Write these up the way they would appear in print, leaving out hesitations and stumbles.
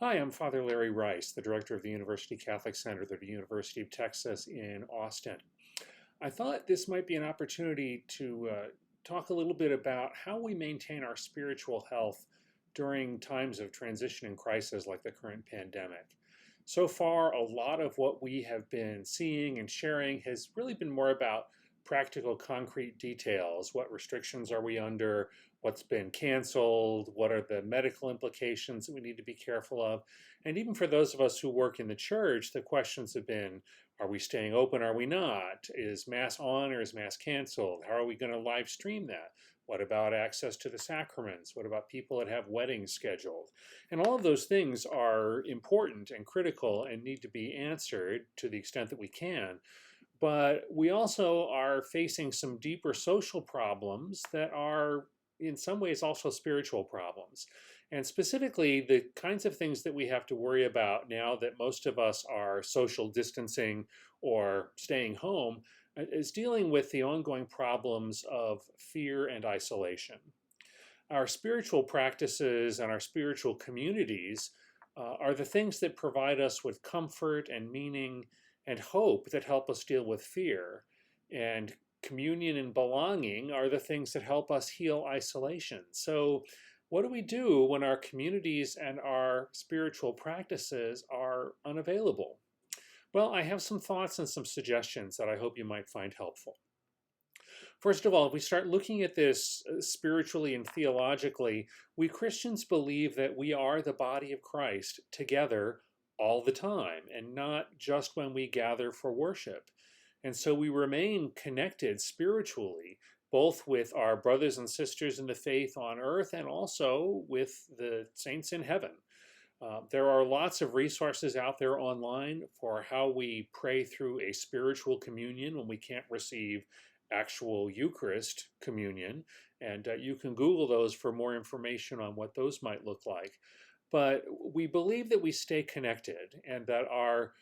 Hi, I'm Father Larry Rice, the director of the University Catholic Center at the University of Texas in Austin. I thought this might be an opportunity to talk a little bit about how we maintain our spiritual health during times of transition and crisis like the current pandemic. So far, a lot of what we have been seeing and sharing has really been more about practical, concrete details. What restrictions are we under? What's been canceled? What are the medical implications that we need to be careful of? And even for those of us who work in the church, the questions have been, are we staying open? Are we not? Is Mass on or is Mass canceled? How are we going to live stream that? What about access to the sacraments? What about people that have weddings scheduled? And all of those things are important and critical and need to be answered to the extent that we can. But we also are facing some deeper social problems that are in some ways also spiritual problems. And specifically, the kinds of things that we have to worry about now that most of us are social distancing or staying home is dealing with the ongoing problems of fear and isolation. Our spiritual practices and our spiritual communities are the things that provide us with comfort and meaning and hope that help us deal with fear. And communion and belonging are the things that help us heal isolation. So, what do we do when our communities and our spiritual practices are unavailable? Well, I have some thoughts and some suggestions that I hope you might find helpful. First of all, if we start looking at this spiritually and theologically, we Christians believe that we are the body of Christ together all the time and not just when we gather for worship. And so we remain connected spiritually, both with our brothers and sisters in the faith on earth and also with the saints in heaven. There are lots of resources out there online for how we pray through a spiritual communion when we can't receive actual Eucharist communion. And you can Google those for more information on what those might look like. But we believe that we stay connected and that our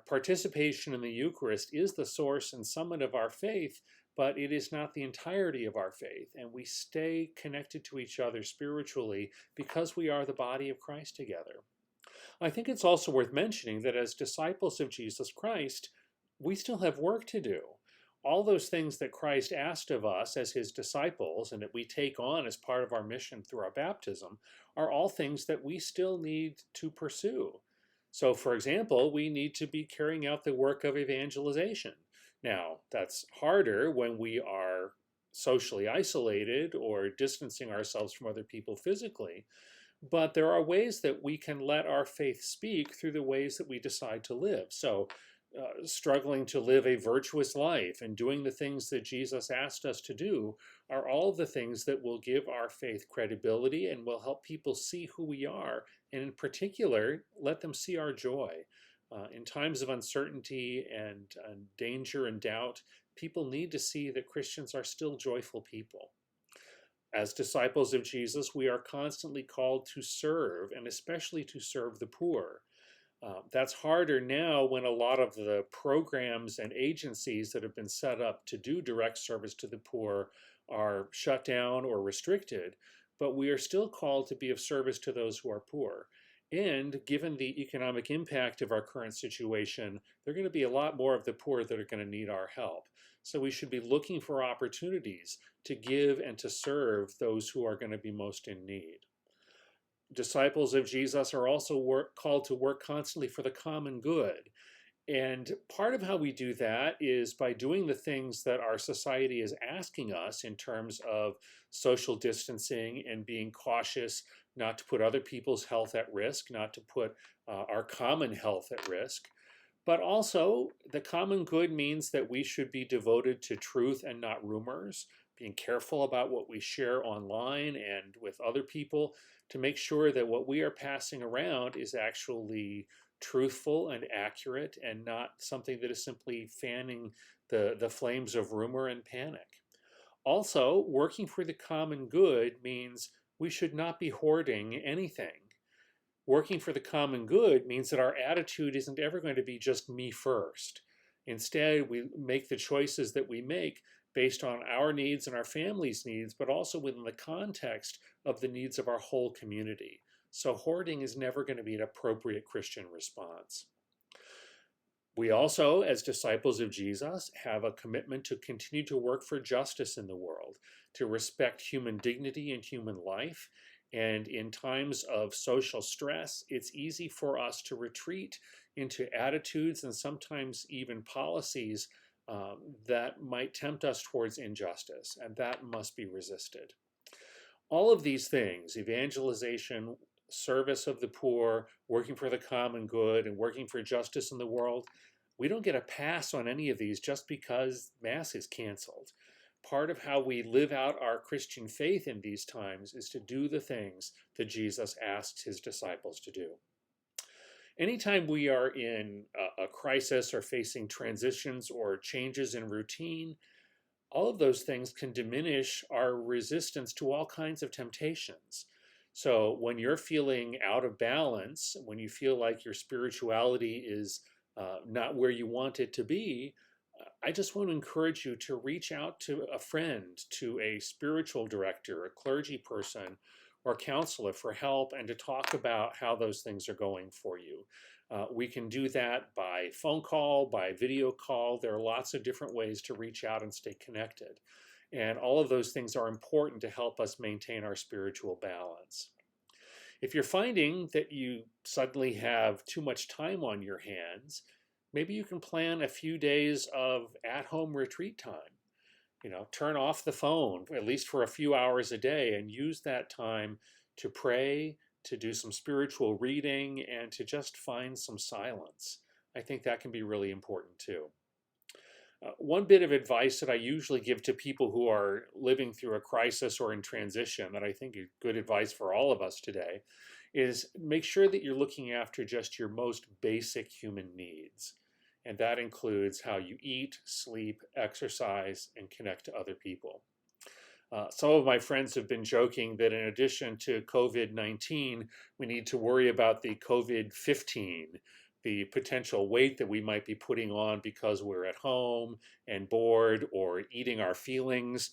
participation in the Eucharist is the source and summit of our faith, but it is not the entirety of our faith. And we stay connected to each other spiritually because we are the body of Christ together. I think it's also worth mentioning that as disciples of Jesus Christ, we still have work to do. All those things that Christ asked of us as his disciples and that we take on as part of our mission through our baptism are all things that we still need to pursue. So, for example, we need to be carrying out the work of evangelization. Now, that's harder when we are socially isolated or distancing ourselves from other people physically, but there are ways that we can let our faith speak through the ways that we decide to live. So, struggling to live a virtuous life and doing the things that Jesus asked us to do are all the things that will give our faith credibility and will help people see who we are. And in particular, let them see our joy. In times of uncertainty and danger and doubt, people need to see that Christians are still joyful people. As disciples of Jesus, we are constantly called to serve, and especially to serve the poor. That's harder now when a lot of the programs and agencies that have been set up to do direct service to the poor are shut down or restricted, but we are still called to be of service to those who are poor. And given the economic impact of our current situation, there are going to be a lot more of the poor that are going to need our help. So we should be looking for opportunities to give and to serve those who are going to be most in need. Disciples of Jesus are also called to work constantly for the common good. And part of how we do that is by doing the things that our society is asking us in terms of social distancing and being cautious not to put other people's health at risk, not to put our common health at risk. But also, the common good means that we should be devoted to truth and not rumors, being careful about what we share online and with other people to make sure that what we are passing around is actually truthful and accurate and not something that is simply fanning the flames of rumor and panic. Also, working for the common good means we should not be hoarding anything. Working for the common good means that our attitude isn't ever going to be just me first. Instead, we make the choices that we make based on our needs and our family's needs, but also within the context of the needs of our whole community. So hoarding is never going to be an appropriate Christian response. We also, as disciples of Jesus, have a commitment to continue to work for justice in the world, to respect human dignity and human life. And in times of social stress, it's easy for us to retreat into attitudes and sometimes even policies that might tempt us towards injustice, and that must be resisted. All of these things, evangelization, service of the poor, working for the common good, and working for justice in the world, we don't get a pass on any of these just because Mass is canceled. Part of how we live out our Christian faith in these times is to do the things that Jesus asked his disciples to do. Anytime we are in a crisis or facing transitions or changes in routine, all of those things can diminish our resistance to all kinds of temptations. So when you're feeling out of balance, when you feel like your spirituality is not where you want it to be, I just want to encourage you to reach out to a friend, to a spiritual director, a clergy person, or counselor for help and to talk about how those things are going for you. We can do that by phone call, by video call. There are lots of different ways to reach out and stay connected. And all of those things are important to help us maintain our spiritual balance. If you're finding that you suddenly have too much time on your hands, maybe you can plan a few days of at-home retreat time. Turn off the phone, at least for a few hours a day, and use that time to pray, to do some spiritual reading, and to just find some silence. I think that can be really important too. One bit of advice that I usually give to people who are living through a crisis or in transition that I think is good advice for all of us today is make sure that you're looking after just your most basic human needs. And that includes how you eat, sleep, exercise, and connect to other people. Some of my friends have been joking that in addition to COVID-19, we need to worry about the COVID-15, the potential weight that we might be putting on because we're at home and bored or eating our feelings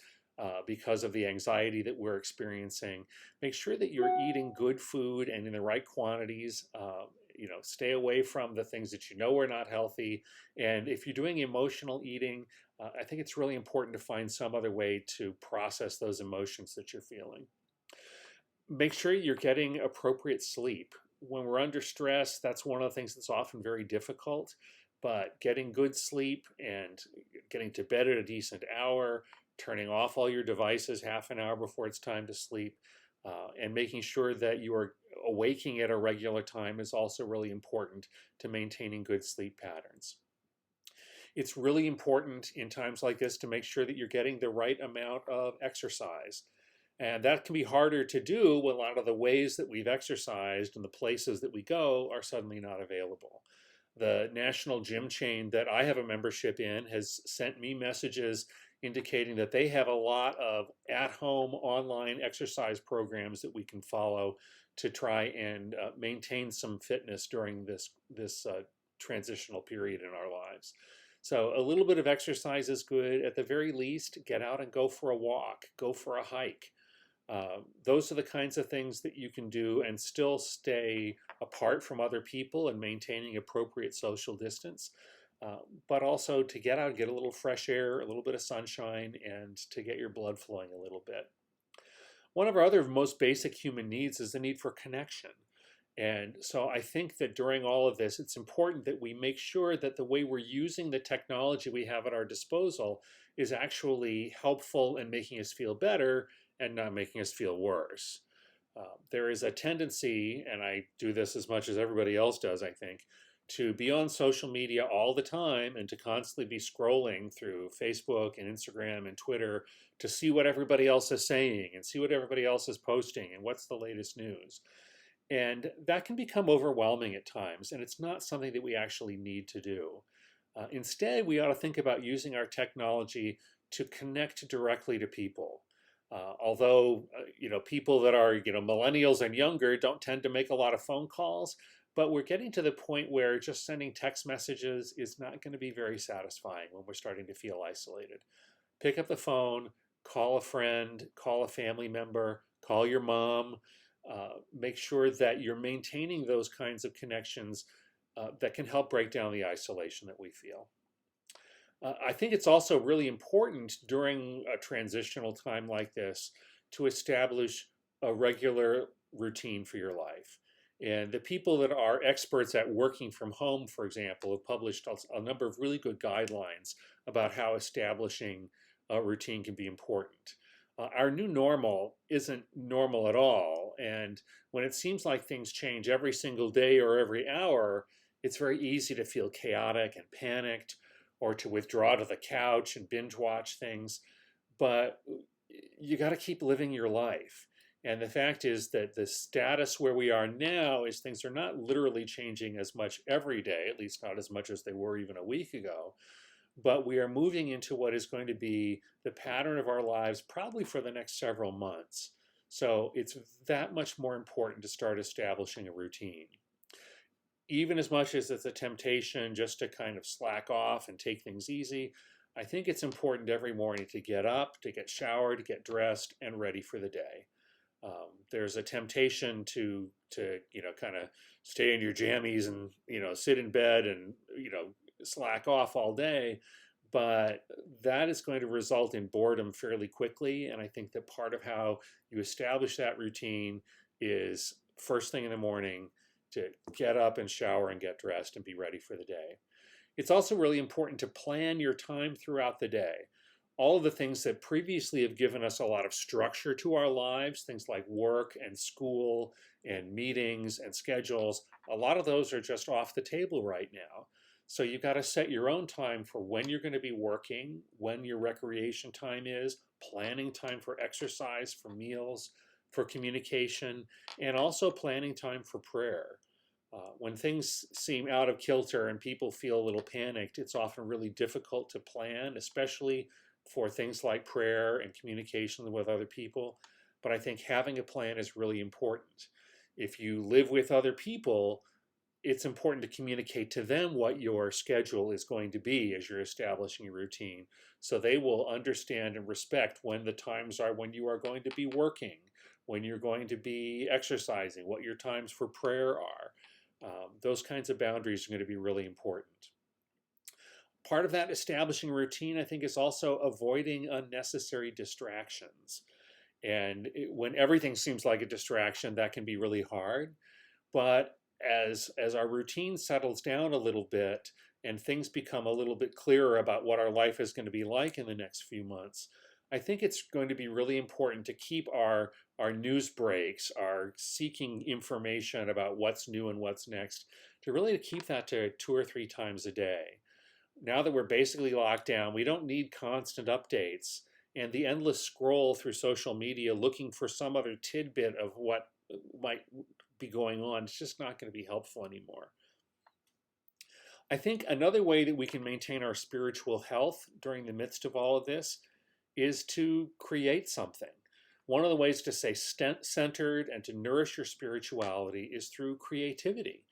because of the anxiety that we're experiencing. Make sure that you're eating good food and in the right quantities. Stay away from the things that you know are not healthy. And if you're doing emotional eating, I think it's really important to find some other way to process those emotions that you're feeling. Make sure you're getting appropriate sleep. When we're under stress, that's one of the things that's often very difficult. But getting good sleep and getting to bed at a decent hour, turning off all your devices half an hour before it's time to sleep, and making sure that you are awaking at a regular time is also really important to maintaining good sleep patterns. It's really important in times like this to make sure that you're getting the right amount of exercise. And that can be harder to do when a lot of the ways that we've exercised and the places that we go are suddenly not available. The national gym chain that I have a membership in has sent me messages indicating that they have a lot of at-home online exercise programs that we can follow to try and maintain some fitness during this transitional period in our lives. So a little bit of exercise is good. At the very least, get out and go for a walk, go for a hike. Those are the kinds of things that you can do and still stay apart from other people and maintaining appropriate social distance, but also to get out, get a little fresh air, a little bit of sunshine, and to get your blood flowing a little bit. One of our other most basic human needs is the need for connection. And so I think that during all of this, it's important that we make sure that the way we're using the technology we have at our disposal is actually helpful and making us feel better and not making us feel worse. There is a tendency, and I do this as much as everybody else does, I think, to be on social media all the time and to constantly be scrolling through Facebook and Instagram and Twitter to see what everybody else is saying and see what everybody else is posting and what's the latest news. And that can become overwhelming at times, and it's not something that we actually need to do. Instead, we ought to think about using our technology to connect directly to people. Although people that are millennials and younger don't tend to make a lot of phone calls, but we're getting to the point where just sending text messages is not going to be very satisfying when we're starting to feel isolated. Pick up the phone, call a friend, call a family member, call your mom. Make sure that you're maintaining those kinds of connections that can help break down the isolation that we feel. I think it's also really important during a transitional time like this to establish a regular routine for your life. And the people that are experts at working from home, for example, have published a number of really good guidelines about how establishing a routine can be important. Our new normal isn't normal at all. And when it seems like things change every single day or every hour, it's very easy to feel chaotic and panicked, or to withdraw to the couch and binge watch things. But you got to keep living your life. And the fact is that the status where we are now is things are not literally changing as much every day, at least not as much as they were even a week ago. But we are moving into what is going to be the pattern of our lives probably for the next several months. So it's that much more important to start establishing a routine. Even as much as it's a temptation just to kind of slack off and take things easy, I think it's important every morning to get up, to get showered, to get dressed, and ready for the day. There's a temptation to kind of stay in your jammies and sit in bed and slack off all day, but that is going to result in boredom fairly quickly. And I think that part of how you establish that routine is first thing in the morning to get up and shower and get dressed and be ready for the day. It's also really important to plan your time throughout the day. All of the things that previously have given us a lot of structure to our lives, things like work and school and meetings and schedules, a lot of those are just off the table right now. So you've got to set your own time for when you're going to be working, when your recreation time is, planning time for exercise, for meals, for communication, and also planning time for prayer. When things seem out of kilter and people feel a little panicked, it's often really difficult to plan, especially for things like prayer and communication with other people. But I think having a plan is really important. If you live with other people, it's important to communicate to them what your schedule is going to be as you're establishing a routine, so they will understand and respect when the times are when you are going to be working, when you're going to be exercising, what your times for prayer are. Those kinds of boundaries are going to be really important. Part of that establishing routine, I think, is also avoiding unnecessary distractions. And when everything seems like a distraction, that can be really hard. But as our routine settles down a little bit and things become a little bit clearer about what our life is going to be like in the next few months, I think it's going to be really important to keep our news breaks, our seeking information about what's new and what's next, to really keep that to 2 or 3 times a day. Now that we're basically locked down, we don't need constant updates, and the endless scroll through social media looking for some other tidbit of what might be going on, it's just not going to be helpful anymore. I think another way that we can maintain our spiritual health during the midst of all of this is to create something. One of the ways to stay centered and to nourish your spirituality is through creativity.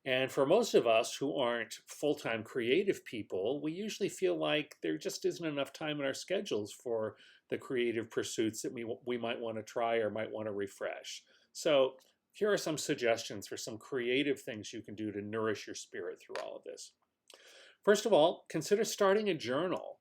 And for most of us who aren't full-time creative people, we usually feel like there just isn't enough time in our schedules for the creative pursuits that we might want to try or might want to refresh. So here are some suggestions for some creative things you can do to nourish your spirit through all of this. First of all, consider starting a journal.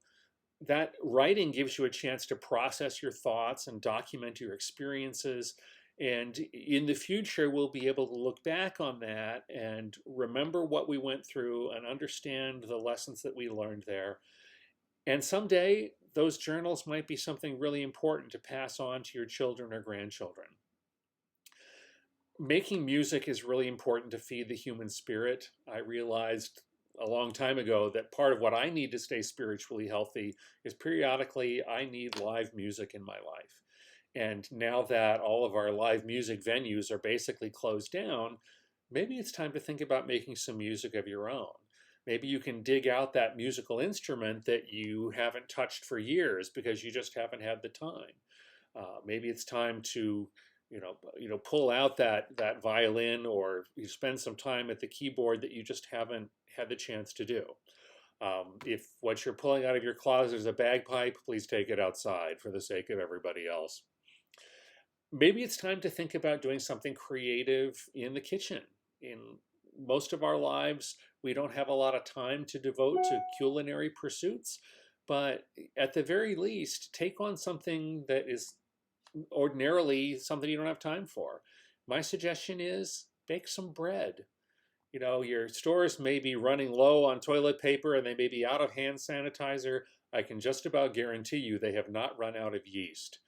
That writing gives you a chance to process your thoughts and document your experiences. And in the future, we'll be able to look back on that and remember what we went through and understand the lessons that we learned there. And someday, those journals might be something really important to pass on to your children or grandchildren. Making music is really important to feed the human spirit. I realized a long time ago that part of what I need to stay spiritually healthy is periodically I need live music in my life. And now that all of our live music venues are basically closed down, maybe it's time to think about making some music of your own. Maybe you can dig out that musical instrument that you haven't touched for years because you just haven't had the time. Maybe it's time to pull out that violin, or you spend some time at the keyboard that you just haven't had the chance to do. If what you're pulling out of your closet is a bagpipe, please take it outside for the sake of everybody else. Maybe it's time to think about doing something creative in the kitchen. In most of our lives, we don't have a lot of time to devote to culinary pursuits, but at the very least, take on something that is ordinarily something you don't have time for. My suggestion is bake some bread. You know, your stores may be running low on toilet paper and they may be out of hand sanitizer. I can just about guarantee you they have not run out of yeast.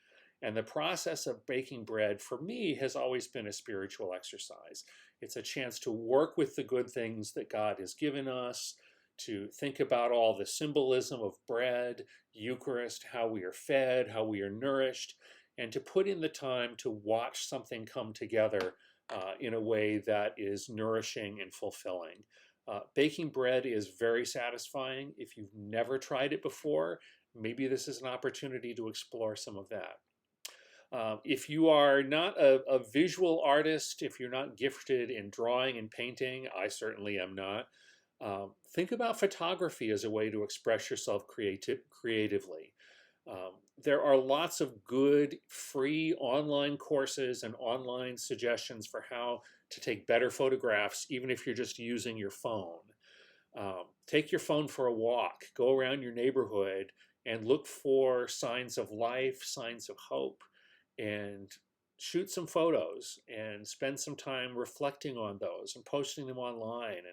And the process of baking bread for me has always been a spiritual exercise. It's a chance to work with the good things that God has given us, to think about all the symbolism of bread, Eucharist, how we are fed, how we are nourished, and to put in the time to watch something come together in a way that is nourishing and fulfilling. Baking bread is very satisfying. If you've never tried it before, maybe this is an opportunity to explore some of that. If you are not a visual artist, if you're not gifted in drawing and painting, I certainly am not, think about photography as a way to express yourself creatively. There are lots of good free online courses and online suggestions for how to take better photographs, even if you're just using your phone. Take your phone for a walk, go around your neighborhood and look for signs of life, signs of hope, and shoot some photos and spend some time reflecting on those and posting them online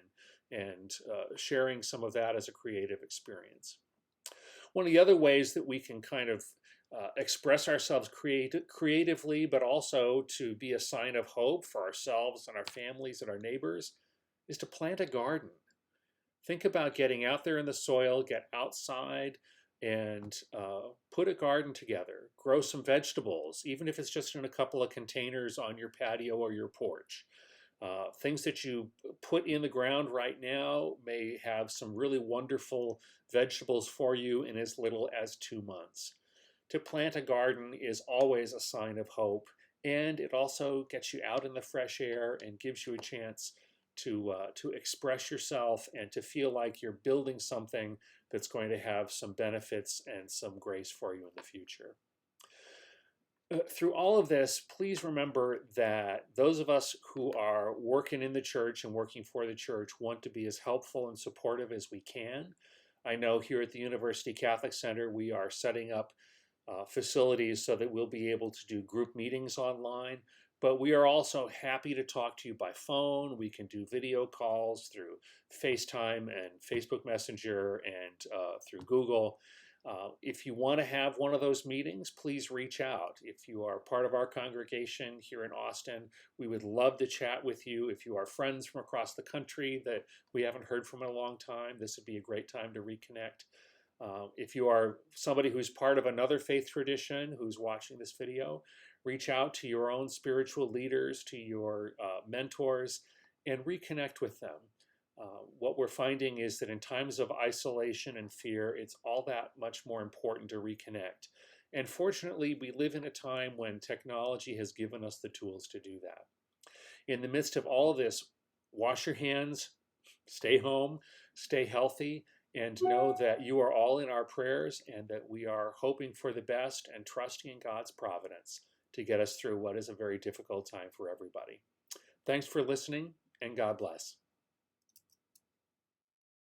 and sharing some of that as a creative experience. One of the other ways that we can kind of express ourselves creatively, but also to be a sign of hope for ourselves and our families and our neighbors, is to plant a garden. Think about getting out there in the soil, get outside, and put a garden together. Grow some vegetables, even if it's just in a couple of containers on your patio or your porch. Things that you put in the ground right now may have some really wonderful vegetables for you in as little as 2 months. To plant a garden is always a sign of hope, and it also gets you out in the fresh air and gives you a chance to express yourself and to feel like you're building something that's going to have some benefits and some grace for you in the future. Through all of this, please remember that those of us who are working in the church and working for the church want to be as helpful and supportive as we can. I know here at the University Catholic Center, we are setting up facilities so that we'll be able to do group meetings online, but we are also happy to talk to you by phone. We can do video calls through FaceTime and Facebook Messenger and through Google. If you want to have one of those meetings, please reach out. If you are part of our congregation here in Austin, we would love to chat with you. If you are friends from across the country that we haven't heard from in a long time, this would be a great time to reconnect. If you are somebody who's part of another faith tradition who's watching this video, reach out to your own spiritual leaders, to your mentors, and reconnect with them. What we're finding is that in times of isolation and fear, it's all that much more important to reconnect. And fortunately, we live in a time when technology has given us the tools to do that. In the midst of all of this, wash your hands, stay home, stay healthy, and know that you are all in our prayers and that we are hoping for the best and trusting in God's providence to get us through what is a very difficult time for everybody. Thanks for listening, and God bless.